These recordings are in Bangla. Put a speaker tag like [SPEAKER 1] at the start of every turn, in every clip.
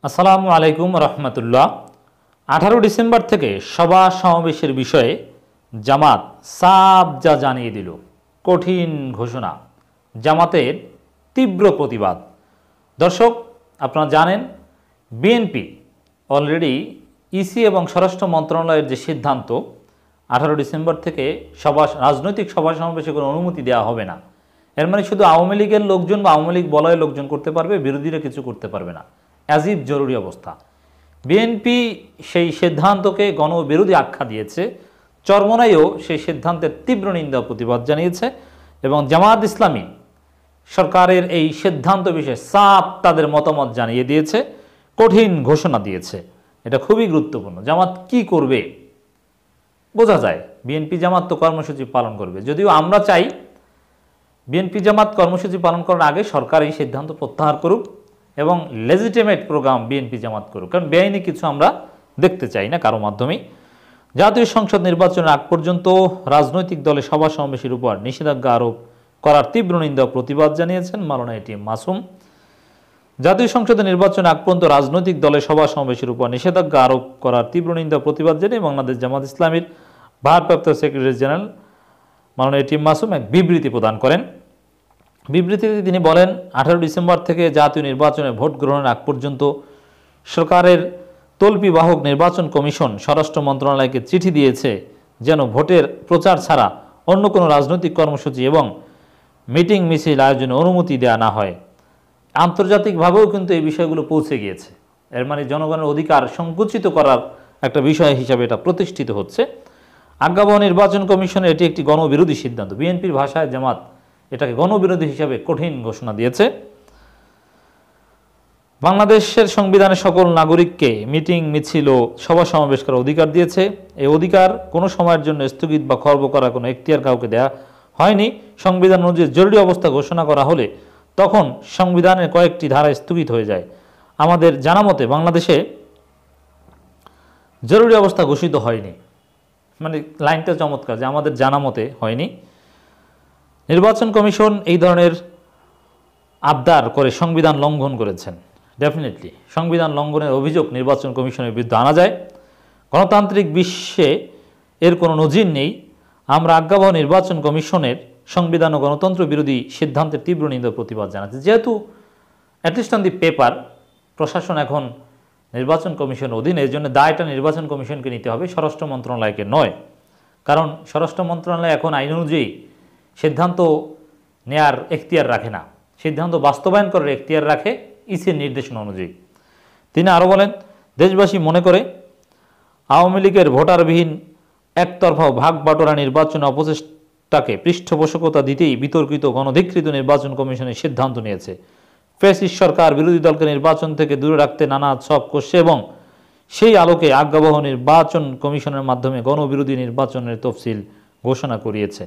[SPEAKER 1] আসসালামু আলাইকুম রহমতুল্লাহ। 18 ডিসেম্বর থেকে সভা সমাবেশের বিষয়ে জামাত সাফ জানিয়ে দিল, কঠিন ঘোষণা, জামাতের তীব্র প্রতিবাদ। দর্শক, আপনারা জানেন বিএনপি অলরেডি ইসি এবং স্বরাষ্ট্র মন্ত্রণালয়ের যে সিদ্ধান্ত 18 ডিসেম্বর থেকে রাজনৈতিক সভা সমাবেশে কোনো অনুমতি দেওয়া হবে না। এর মানে শুধু আওয়ামী লীগের লোকজন বা আওয়ামী লীগ বলয়ের লোকজন করতে পারবে, বিরোধীরা কিছু করতে পারবে না। অ্যাজিব জরুরি অবস্থা। বিএনপি সেই সিদ্ধান্তকে গণবিরোধী আখ্যা দিয়েছে, চরমোনাইও সেই সিদ্ধান্তের তীব্র নিন্দা প্রতিবাদ জানিয়েছে এবং জামাত ইসলামী সরকারের এই সিদ্ধান্ত বিষয়ে সাফ তাদের মতামত জানিয়ে দিয়েছে, কঠিন ঘোষণা দিয়েছে। এটা খুবই গুরুত্বপূর্ণ। জামাত কি করবে বোঝা যায়। বিএনপি জামাত তো কর্মসূচি পালন করবে, যদিও আমরা চাই বিএনপি জামাত কর্মসূচি পালন করার আগে সরকার এই সিদ্ধান্ত প্রত্যাহার করুক এবং লেজিটিমেট প্রোগ্রাম বিএনপি জামাত করুক, কারণ বেআইনি কিছু আমরা দেখতে চাই না কারো মাধ্যমেই। জাতীয় সংসদ নির্বাচনের আগ পর্যন্ত রাজনৈতিক দলে সভা সমাবেশের উপর নিষেধাজ্ঞা আরোপ করার তীব্র নিন্দা প্রতিবাদ জানিয়েছেন মাওলানা এটিএম মাসুম। জাতীয় সংসদের নির্বাচনের আগ পর্যন্ত রাজনৈতিক দলে সভা সমাবেশের উপর নিষেধাজ্ঞা আরোপ করার তীব্র নিন্দা প্রতিবাদ জানিয়ে বাংলাদেশ জামাত ইসলামীর ভারপ্রাপ্ত সেক্রেটারি জেনারেল মাওলানা এটিএম মাসুম এক বিবৃতি প্রদান করেন। বিবৃতিতে তিনি বলেন, 18 ডিসেম্বর থেকে জাতীয় নির্বাচনে ভোট গ্রহণের আগ পর্যন্ত সরকারের তল্পিবাহক নির্বাচন কমিশন স্বরাষ্ট্র মন্ত্রণালয়কে চিঠি দিয়েছে যেন ভোটের প্রচার ছাড়া অন্য কোনো রাজনৈতিক কর্মসূচি এবং মিটিং মিছিল আয়োজনে অনুমতি দেওয়া না হয়। আন্তর্জাতিকভাবেও কিন্তু এই বিষয়গুলো পৌঁছে গিয়েছে। এর মানে জনগণের অধিকার সংকুচিত করার একটা বিষয় হিসাবে এটা প্রতিষ্ঠিত হচ্ছে। আজ্ঞাবহ নির্বাচন কমিশনের এটি একটি গণবিরোধী সিদ্ধান্ত। বিএনপির ভাষায় জামাত এটাকে গণবিরোধী হিসাবে কঠিন ঘোষণা দিয়েছে। বাংলাদেশের সংবিধানে সকল নাগরিককে মিটিং মিছিল ও সভা সমাবেশ করার অধিকার দিয়েছে। এই অধিকার কোনো সময়ের জন্য স্থগিত বা খর্ব করার কোনো এখতিয়ার কাউকে দেওয়া হয়নি। সংবিধান অনুযায়ী জরুরি অবস্থা ঘোষণা করা হলে তখন সংবিধানের কয়েকটি ধারা স্থগিত হয়ে যায়। আমাদের জানা মতে বাংলাদেশে জরুরি অবস্থা ঘোষিত হয়নি, মানে লাইনটা চমৎকার যে আমাদের জানা মতে হয়নি। নির্বাচন কমিশন এই ধরনের আবদার করে সংবিধান লঙ্ঘন করেছেন। ডেফিনেটলি সংবিধান লঙ্ঘনের অভিযোগ নির্বাচন কমিশনের বিরুদ্ধে আনা যায়। গণতান্ত্রিক বিশ্বে এর কোনো নজির নেই। আমরা আজ্ঞাবহ নির্বাচন কমিশনের সংবিধান ও গণতন্ত্র বিরোধী সিদ্ধান্তের তীব্র নিন্দা প্রতিবাদ জানাচ্ছে। যেহেতু অ্যাটলিস্ট অন দি পেপার প্রশাসন এখন নির্বাচন কমিশনের অধীনে, এর জন্য দায়টা নির্বাচন কমিশনকে নিতে হবে, স্বরাষ্ট্র মন্ত্রণালয়কে নয়। কারণ স্বরাষ্ট্র মন্ত্রণালয় এখন আইন অনুযায়ী সিদ্ধান্ত নেয়ার এখতিয়ার রাখে না, সিদ্ধান্ত বাস্তবায়ন করার এখতিয়ার রাখে ইসির নির্দেশনা অনুযায়ী। তিনি আরও বলেন, দেশবাসী মনে করে আওয়ামী লীগের ভোটারবিহীন একতরফা ভাগ বাটোয়ারা নির্বাচন অপচেষ্টাকে পৃষ্ঠপোষকতা দিতেই বিতর্কিত গণধিকৃত নির্বাচন কমিশনের সিদ্ধান্ত নিয়েছে। ফ্যাসিস্ট সরকার বিরোধী দলকে নির্বাচন থেকে দূরে রাখতে নানা ছক কষছে এবং সেই আলোকে আজ্ঞাবহ নির্বাচন কমিশনের মাধ্যমে গণবিরোধী নির্বাচনের তফসিল ঘোষণা করিয়েছে।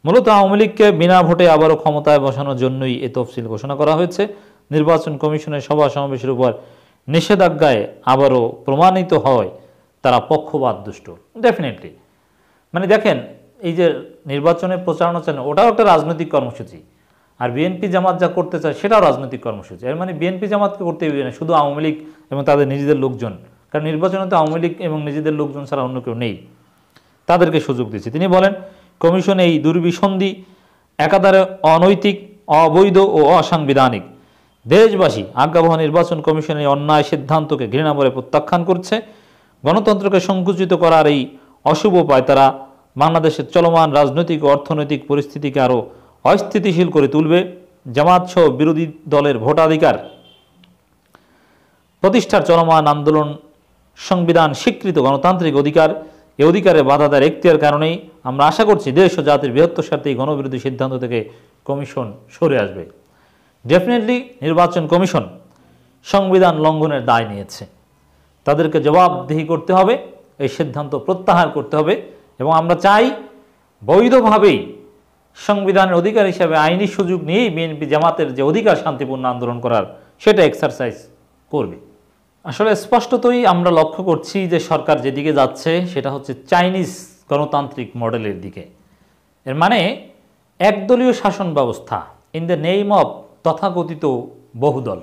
[SPEAKER 1] মূলত আওয়ামী লীগকে বিনা ভোটে আবারও ক্ষমতায় বসানোর জন্যই এ তফসিল ঘোষণা করা হয়েছে। নির্বাচন কমিশনের সভা সমাবেশের উপর নিষেধাজ্ঞায় আবারও প্রমাণিত হয় তারা পক্ষপাত দুষ্ট। ডেফিনেটলি মানে দেখেন, এই যে নির্বাচনে প্রচারণা চালানো ওটাও একটা রাজনৈতিক কর্মসূচি, আর বিএনপি জামাত যা করতে চায় সেটাও রাজনৈতিক কর্মসূচি। এর মানে বিএনপি জামাতকে করতে হবে না শুধু আওয়ামী লীগ এবং তাদের নিজেদের লোকজন, কারণ নির্বাচনে তো আওয়ামী লীগ এবং নিজেদের লোকজন ছাড়া অন্য কেউ নেই, তাদেরকে সুযোগ দিচ্ছে। তিনি বলেন, কমিশন এই দুর্বিসন্ধি একাধারে অনৈতিক, অবৈধ ও অসাংবিধানিক। দেশবাসী আজ্ঞাবহ নির্বাচন কমিশনের অন্যায় সিদ্ধান্তকে ঘৃণা করে প্রত্যাখ্যান করছে। গণতন্ত্রকে সংকুচিত করার এই অশুভ পায়তারা বাংলাদেশের চলমান রাজনৈতিক ও অর্থনৈতিক পরিস্থিতিকে আরও অস্থিতিশীল করে তুলবে। জামাত সহ বিরোধী দলের ভোটাধিকার প্রতিষ্ঠার চলমান আন্দোলন সংবিধান স্বীকৃত গণতান্ত্রিক অধিকার, এই অধিকারে বাধা দেওয়ার এখতিয়ার কারণেই আমরা আশা করছি দেশ ও জাতির বৃহত্তর স্বার্থে এই গণবিরোধী সিদ্ধান্ত থেকে কমিশন সরে আসবে। ডেফিনেটলি নির্বাচন কমিশন সংবিধান লঙ্ঘনের দায় নিয়েছে, তাদেরকে জবাবদিহি করতে হবে, এই সিদ্ধান্ত প্রত্যাহার করতে হবে এবং আমরা চাই বৈধভাবেই সংবিধানের অধিকার হিসাবে আইনি সুযোগ নিয়েই বিএনপি জামাতের যে অধিকার শান্তিপূর্ণ আন্দোলন করার সেটা এক্সারসাইজ করবে। আসলে স্পষ্টতই আমরা লক্ষ্য করছি যে সরকার যেদিকে যাচ্ছে সেটা হচ্ছে চাইনিজ গণতান্ত্রিক মডেলের দিকে। এর মানে একদলীয় শাসন ব্যবস্থা ইন দ্য নেম অফ তথাকথিত বহুদল।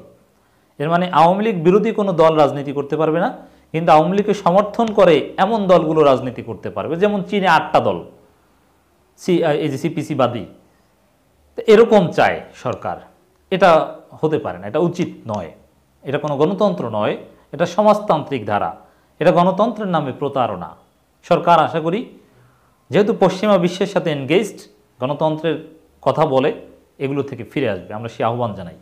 [SPEAKER 1] এর মানে আওয়ামী লীগ বিরোধী কোনো দল রাজনীতি করতে পারবে না, কিন্তু আওয়ামী লীগকে সমর্থন করে এমন দলগুলো রাজনীতি করতে পারবে। যেমন চীনে 8টা দল, এই যে সিপিসি বাদী, তো এরকম চায় সরকার। এটা হতে পারে না, এটা উচিত নয়, এটা কোনো গণতন্ত্র নয়, এটা সমাজতান্ত্রিক ধারা, এটা গণতন্ত্রের নামে প্রতারণা। সরকার আশা করি যেহেতু পশ্চিমা বিশ্বের সাথে এনগেজড, গণতন্ত্রের কথা বলে, এগুলো থেকে ফিরে আসবে, আমরা সে আহ্বান জানাই।